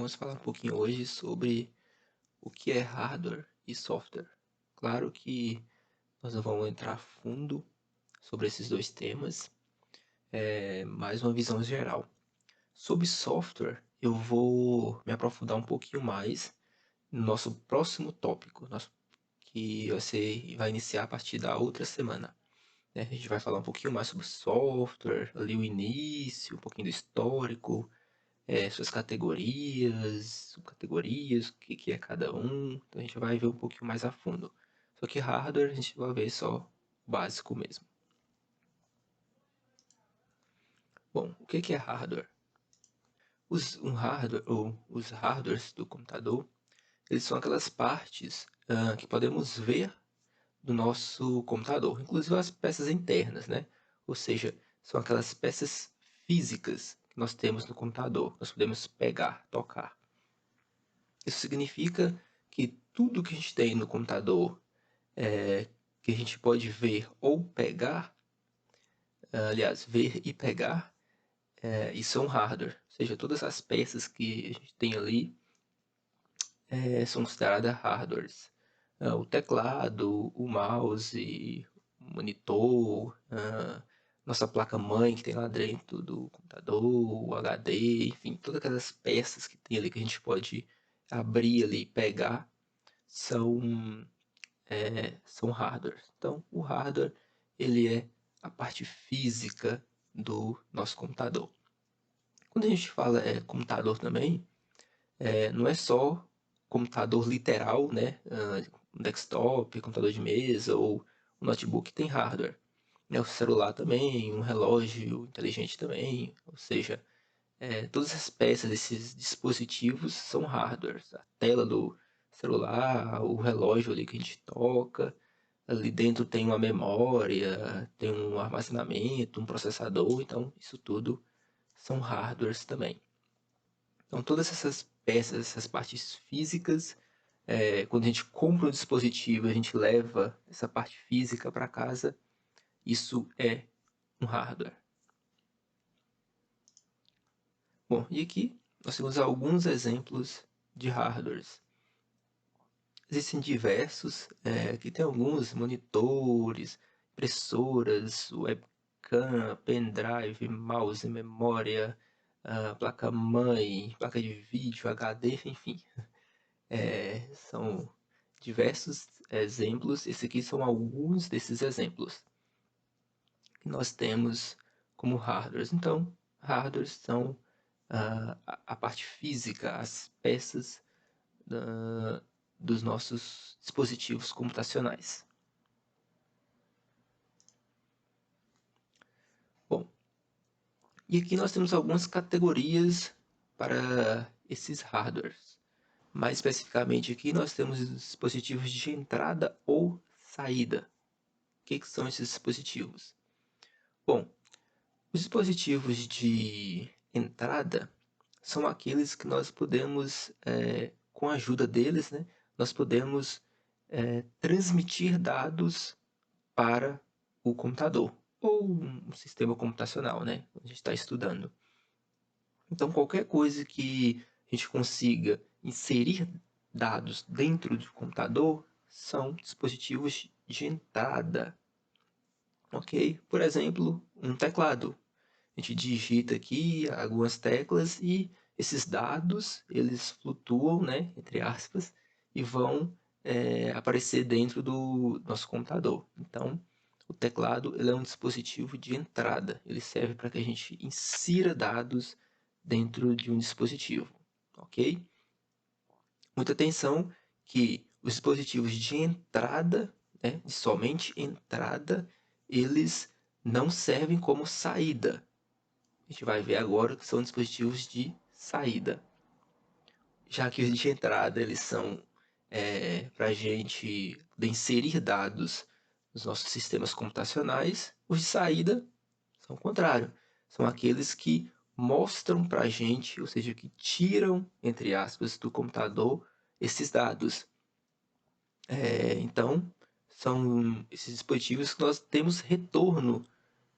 Vamos falar um pouquinho hoje sobre o que é hardware e software. Claro que nós não vamos entrar a fundo sobre esses dois temas, mais uma visão geral. Sobre software, eu vou me aprofundar um pouquinho mais no nosso próximo tópico, que você vai iniciar a partir da outra semana, né? A gente vai falar um pouquinho mais sobre software, ali o início, um pouquinho do histórico, suas categorias, subcategorias, o que que é cada um. Então a gente vai ver um pouquinho mais a fundo. Só que hardware a gente vai ver só o básico mesmo. Bom, o que que é hardware? Um hardware ou os hardwares do computador, eles são aquelas partes que podemos ver do nosso computador, inclusive as peças internas, né? Ou seja, são aquelas peças físicas que nós temos no computador, nós podemos pegar, tocar. Isso significa que tudo que a gente tem no computador, que a gente pode ver ou pegar, aliás, ver e pegar, isso é um hardware. Ou seja, todas as peças que a gente tem ali são consideradas hardwares. O teclado, o mouse, o monitor, nossa placa-mãe que tem lá dentro do computador, o HD, enfim, todas aquelas peças que tem ali que a gente pode abrir ali e pegar são são hardwares. Então, o hardware ele é a parte física do nosso computador. Quando a gente fala computador também, não é só computador literal, né? Um desktop, computador de mesa ou um notebook tem hardware. Né? O celular também, um relógio inteligente também, ou seja, todas as peças desses dispositivos são hardwares. A tela do celular, o relógio ali que a gente toca, ali dentro tem uma memória, tem um armazenamento, um processador, então isso tudo são hardwares também. Então todas essas peças, essas partes físicas, quando a gente compra um dispositivo, a gente leva essa parte física para casa, isso é um hardware. Bom, e aqui nós temos alguns exemplos de hardwares. Existem diversos, aqui tem alguns monitores, impressoras, webcam, pendrive, mouse, memória, placa-mãe, placa de vídeo, HD, enfim. São diversos exemplos, esses aqui são alguns desses exemplos que nós temos como hardwares. Então, hardwares são a parte física, as peças dos nossos dispositivos computacionais. Bom, e aqui nós temos algumas categorias para esses hardwares. Mais especificamente aqui nós temos os dispositivos de entrada ou saída. O que são esses dispositivos? Bom, os dispositivos de entrada são aqueles que nós podemos, com a ajuda deles, né, nós podemos transmitir dados para o computador ou um sistema computacional, né? A gente está estudando. Então, qualquer coisa que a gente consiga inserir dados dentro do computador são dispositivos de entrada, ok? Por exemplo, um teclado. A gente digita aqui algumas teclas e esses dados eles flutuam, né, entre aspas, e vão aparecer dentro do nosso computador. Então, o teclado ele é um dispositivo de entrada. Ele serve para que a gente insira dados dentro de um dispositivo, ok? Muita atenção que os dispositivos de entrada, né, de somente entrada, eles não servem como saída. A gente vai ver agora que são dispositivos de saída. Já que os de entrada eles são para a gente poder inserir dados nos nossos sistemas computacionais, os de saída são o contrário. São aqueles que mostram para a gente, ou seja, que tiram, entre aspas, do computador esses dados. Então, são esses dispositivos que nós temos retorno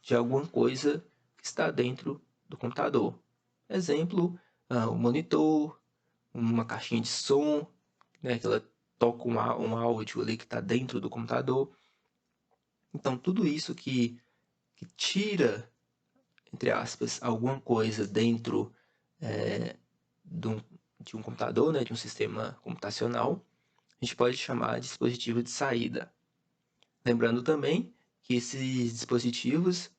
de alguma coisa que está dentro do computador. Exemplo, o monitor, uma caixinha de som, né, que ela toca um áudio ali que está dentro do computador. Então, tudo isso que tira, entre aspas, alguma coisa dentro de um computador, né, de um sistema computacional, a gente pode chamar de dispositivo de saída. Lembrando também que esses dispositivos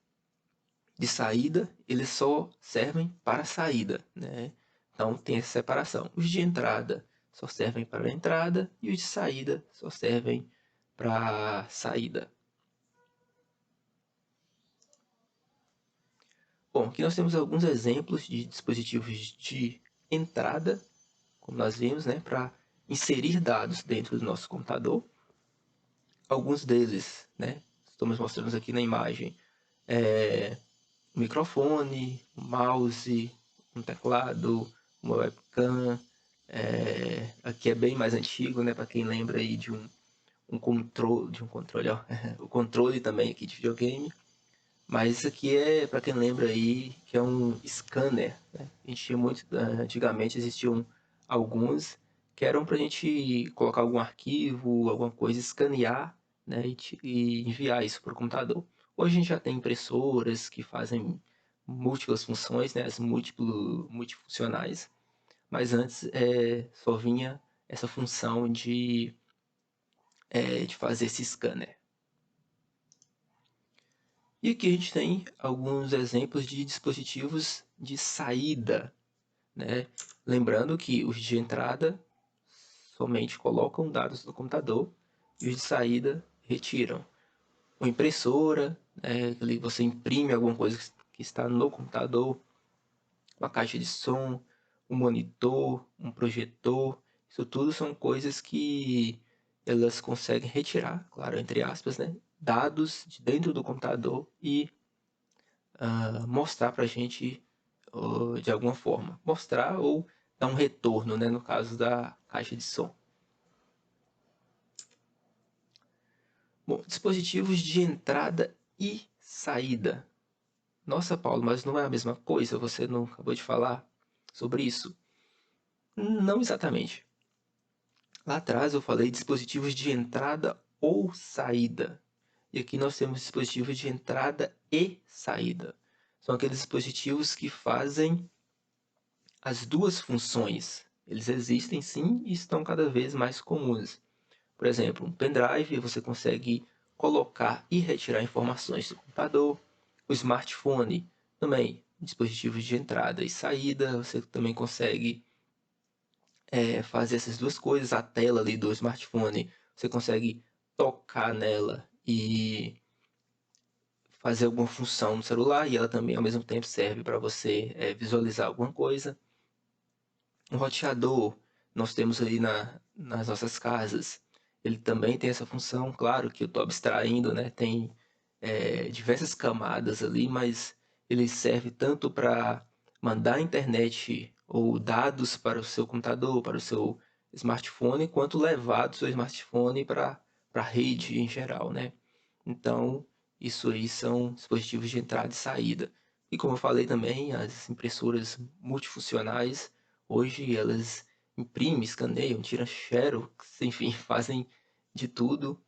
de saída, eles só servem para saída, né? Então tem essa separação. Os de entrada só servem para a entrada e os de saída só servem para a saída. Bom, aqui nós temos alguns exemplos de dispositivos de entrada, como nós vimos, né, para inserir dados dentro do nosso computador. Alguns deles, né, estamos mostrando aqui na imagem, um microfone, um mouse, um teclado, uma webcam. Aqui é bem mais antigo, né, para quem lembra aí de um controle, ó, o controle também aqui de videogame. Mas isso aqui é, para quem lembra aí, que é um scanner, né? A gente tinha muito, antigamente existiam alguns que eram para a gente colocar algum arquivo, alguma coisa, escanear, né, e enviar isso para o computador. Hoje a gente já tem impressoras que fazem múltiplas funções, né, as multifuncionais, mas antes só vinha essa função de fazer esse scanner. E aqui a gente tem alguns exemplos de dispositivos de saída, né? Lembrando que os de entrada somente colocam dados no computador e os de saída retiram. Uma impressora, né? Ali você imprime alguma coisa que está no computador, uma caixa de som, um monitor, um projetor. Isso tudo são coisas que elas conseguem retirar, claro, entre aspas, né? Dados de dentro do computador e mostrar para a gente de alguma forma. Mostrar ou dar um retorno, né, no caso da caixa de som. Bom, dispositivos de entrada e saída. Nossa, Paulo, mas não é a mesma coisa? Você não acabou de falar sobre isso? Não exatamente. Lá atrás eu falei dispositivos de entrada ou saída. E aqui nós temos dispositivos de entrada e saída. São aqueles dispositivos que fazem as duas funções. Eles existem sim e estão cada vez mais comuns. Por exemplo, um pendrive você consegue colocar e retirar informações do computador. O smartphone também, dispositivos de entrada e saída, você também consegue fazer essas duas coisas. A tela ali do smartphone, você consegue tocar nela e fazer alguma função no celular e ela também ao mesmo tempo serve para você visualizar alguma coisa. Um roteador, nós temos ali nas nossas casas, ele também tem essa função, claro que eu estou abstraindo, né? Tem diversas camadas ali, mas ele serve tanto para mandar internet ou dados para o seu computador, para o seu smartphone, quanto levar do seu smartphone para a rede em geral, né? Então, isso aí são dispositivos de entrada e saída. E como eu falei também, as impressoras multifuncionais, hoje elas imprimem, escaneiam, tiram xerox, enfim, fazem de tudo.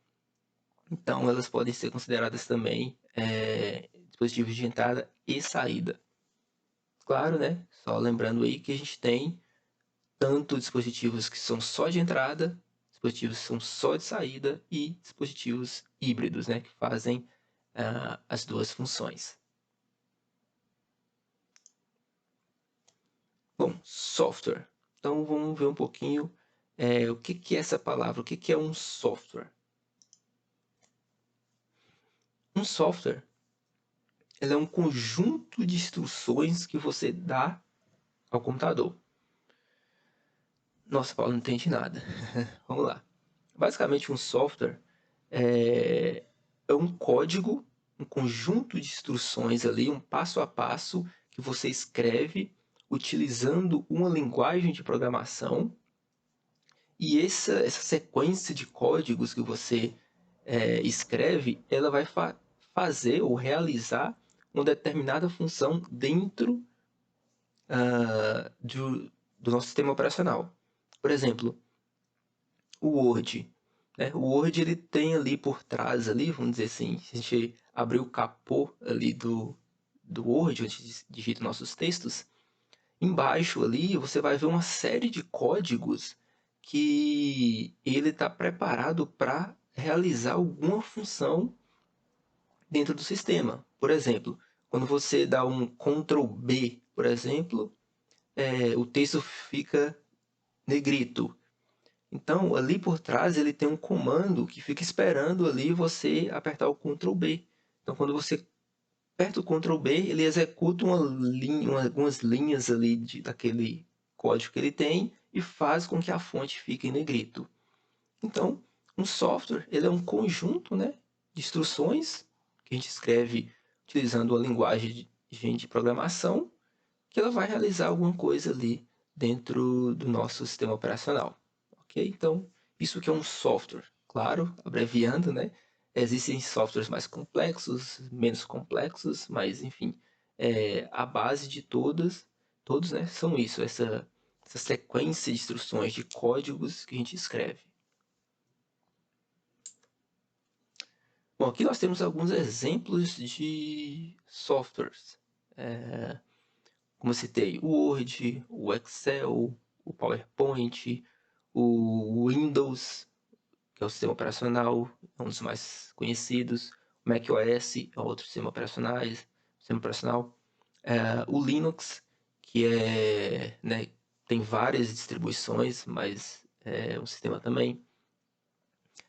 Então, elas podem ser consideradas também dispositivos de entrada e saída. Claro, né? Só lembrando aí que a gente tem tanto dispositivos que são só de entrada, dispositivos que são só de saída e dispositivos híbridos, né? Que fazem as duas funções. Bom, software. Então vamos ver um pouquinho o que é essa palavra, o que é um software. Um software ele é um conjunto de instruções que você dá ao computador. Nossa, Paulo, não entendi nada. Vamos lá. Basicamente, um software é um código, um conjunto de instruções ali, um passo a passo que você escreve utilizando uma linguagem de programação. E essa sequência de códigos que você escreve, ela vai fazer ou realizar uma determinada função dentro do nosso sistema operacional. Por exemplo, o Word. Né? O Word ele tem ali por trás, ali, vamos dizer assim, se a gente abrir o capô ali do Word, onde a gente digita nossos textos, embaixo ali você vai ver uma série de códigos que ele está preparado para realizar alguma função dentro do sistema. Por exemplo, quando você dá um Ctrl B, por exemplo, o texto fica negrito. Então, ali por trás, ele tem um comando que fica esperando ali você apertar o Ctrl B. Então, quando você aperta o Ctrl B, ele executa algumas linhas ali daquele código que ele tem e faz com que a fonte fique em negrito. Então, um software ele é um conjunto, né, de instruções que a gente escreve utilizando a linguagem de programação, que ela vai realizar alguma coisa ali dentro do nosso sistema operacional. Ok? Então, isso que é um software. Claro, abreviando, né? Existem softwares mais complexos, menos complexos, mas enfim, a base de todos, né, são isso, essa sequência de instruções, de códigos que a gente escreve. Bom, aqui nós temos alguns exemplos de softwares. Como eu citei, o Word, o Excel, o PowerPoint, o Windows, que é o sistema operacional, é um dos mais conhecidos. O macOS é outro sistema operacional. O Linux, que né, tem várias distribuições, mas é um sistema também.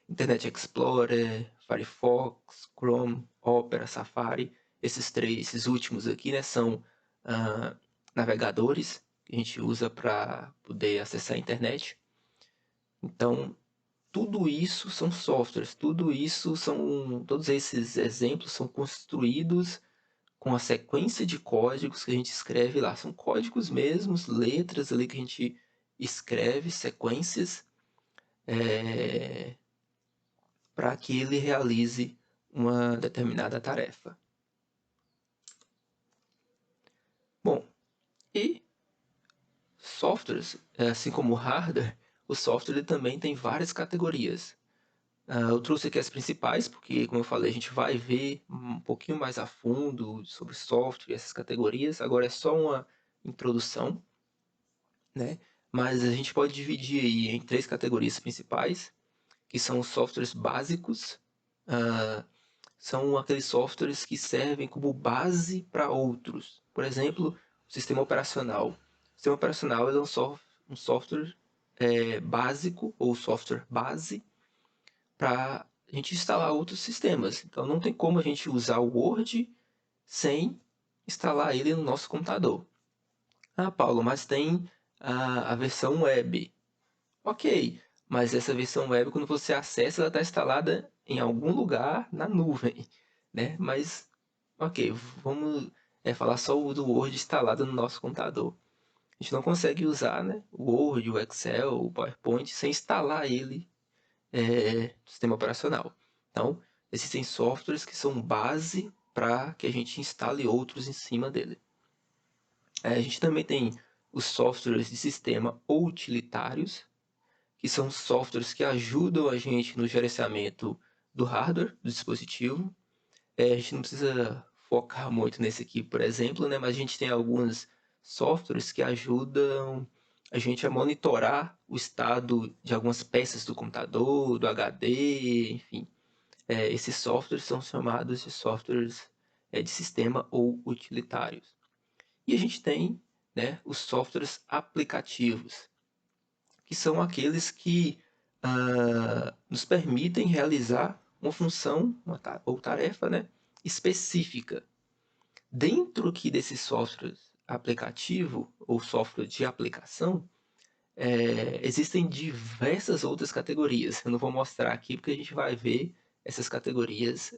Internet Explorer, Firefox, Chrome, Opera, Safari. Esses últimos aqui, né, são navegadores que a gente usa para poder acessar a internet. Então, tudo isso são softwares, todos esses exemplos são construídos com a sequência de códigos que a gente escreve lá. São códigos mesmos, letras ali que a gente escreve, sequências, para que ele realize uma determinada tarefa. Bom, e softwares, assim como o hardware, o software ele também tem várias categorias. Eu trouxe aqui as principais, porque, como eu falei, a gente vai ver um pouquinho mais a fundo sobre software e essas categorias. Agora é só uma introdução, né? Mas a gente pode dividir aí em 3 categorias principais, que são os softwares básicos. São aqueles softwares que servem como base para outros. Por exemplo, o sistema operacional. O sistema operacional é um software básico, ou software base, para a gente instalar outros sistemas. Então, não tem como a gente usar o Word sem instalar ele no nosso computador. Ah, Paulo, mas tem a versão web. Ok, mas essa versão web, quando você acessa, ela está instalada em algum lugar na nuvem, né? Mas, ok, vamos falar só do Word instalado no nosso computador. A gente não consegue usar, né, o Word, o Excel, o PowerPoint sem instalar ele no sistema operacional. Então, existem softwares que são base para que a gente instale outros em cima dele. A gente também tem os softwares de sistema ou utilitários, que são softwares que ajudam a gente no gerenciamento do hardware do dispositivo. A gente não precisa focar muito nesse aqui, por exemplo, né? Mas a gente tem alguns softwares que ajudam a gente a monitorar o estado de algumas peças do computador, do HD, enfim. Esses softwares são chamados de softwares de sistema ou utilitários. E a gente tem, né, os softwares aplicativos, que são aqueles que nos permitem realizar uma função ou tarefa, né, específica. Dentro aqui desse software aplicativo ou software de aplicação, existem diversas outras categorias. Eu não vou mostrar aqui porque a gente vai ver essas categorias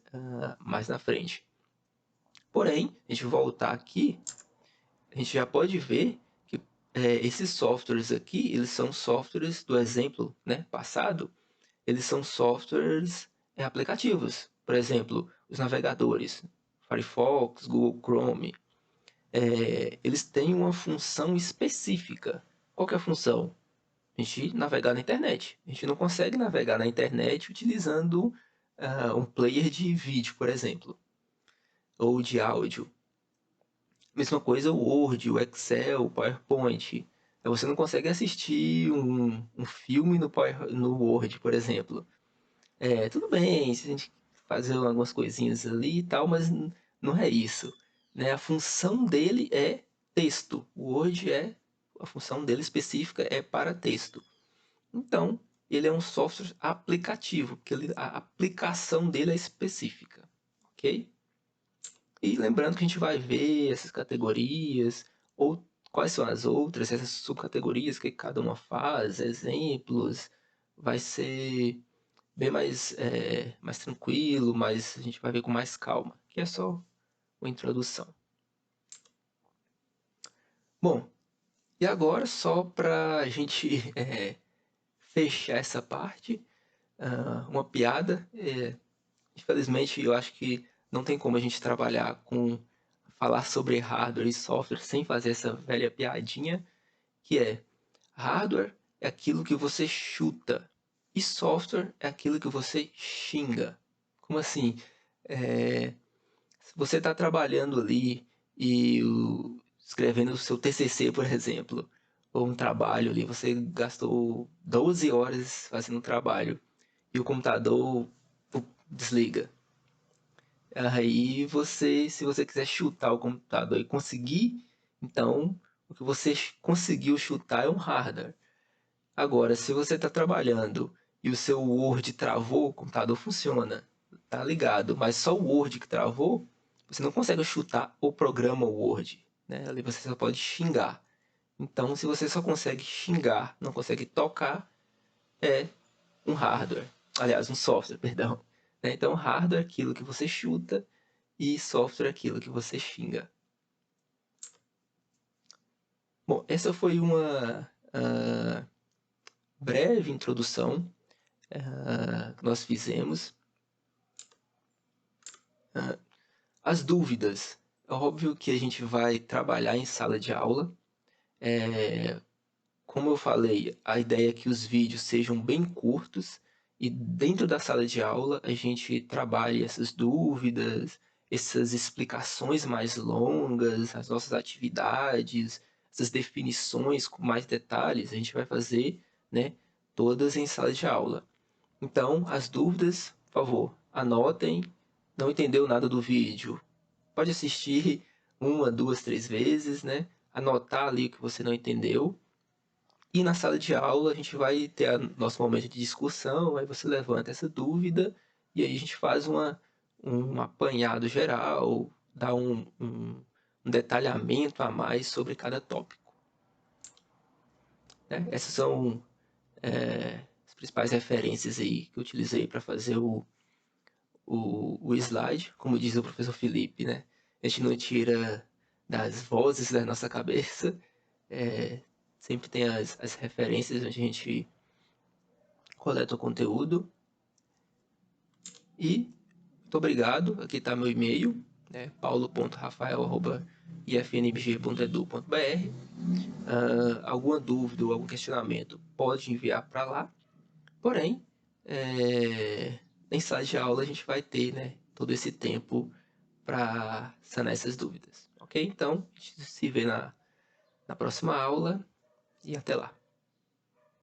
mais na frente. Porém, a gente voltar aqui, a gente já pode ver que esses softwares aqui, eles são softwares do exemplo, né, passado, eles são softwares aplicativos. Por exemplo, os navegadores, Firefox, Google Chrome, eles têm uma função específica. Qual que é a função? A gente navegar na internet. A gente não consegue navegar na internet utilizando um player de vídeo, por exemplo, ou de áudio. Mesma coisa o Word, o Excel, o PowerPoint. Você não consegue assistir um filme no Word, por exemplo. Tudo bem, se a gente fazer algumas coisinhas ali e tal, mas não é isso. Né? A função dele é texto. O Word a função dele específica é para texto. Então, ele é um software aplicativo, porque a aplicação dele é específica, ok? E lembrando que a gente vai ver essas categorias, ou quais são as outras, essas subcategorias que cada uma faz, exemplos, vai ser bem mais tranquilo, mas a gente vai ver com mais calma, que é só uma introdução. Bom, e agora só para a gente fechar essa parte, uma piada. Infelizmente, eu acho que não tem como a gente trabalhar com falar sobre hardware e software sem fazer essa velha piadinha, que é hardware é aquilo que você chuta e software é aquilo que você xinga. Como assim? Se você está trabalhando ali e escrevendo o seu TCC, por exemplo, ou um trabalho ali, você gastou 12 horas fazendo um trabalho e o computador desliga. Aí você, se você quiser chutar o computador e conseguir, então o que você conseguiu chutar é um hardware. Agora, se você está trabalhando e o seu Word travou, o computador funciona, tá ligado, mas só o Word que travou, você não consegue chutar o programa Word, né? Ali você só pode xingar. Então, se você só consegue xingar, não consegue tocar, é um hardware. Aliás, um software, perdão. Né? Então, hardware é aquilo que você chuta e software é aquilo que você xinga. Bom, essa foi uma breve introdução que nós fizemos. As dúvidas. É óbvio que a gente vai trabalhar em sala de aula. Como eu falei, a ideia é que os vídeos sejam bem curtos e dentro da sala de aula a gente trabalhe essas dúvidas, essas explicações mais longas, as nossas atividades, essas definições com mais detalhes, a gente vai fazer, né, todas em sala de aula. Então, as dúvidas, por favor, anotem. Não entendeu nada do vídeo? Pode assistir uma, duas, três vezes, né? Anotar ali o que você não entendeu. E na sala de aula a gente vai ter nosso momento de discussão, aí você levanta essa dúvida e aí a gente faz um apanhado geral, dá um detalhamento a mais sobre cada tópico. Né? Essas são as principais referências aí que eu utilizei para fazer o slide, como diz o professor Felipe, né? A gente não tira das vozes da nossa cabeça, sempre tem as referências onde a gente coleta o conteúdo. E muito obrigado, aqui está meu e-mail, né? paulo.rafael@ifnbg.edu.br. Alguma dúvida ou algum questionamento pode enviar para lá. Porém, em sala de aula a gente vai ter, né, todo esse tempo para sanar essas dúvidas, ok? Então, a gente se vê na próxima aula e até lá.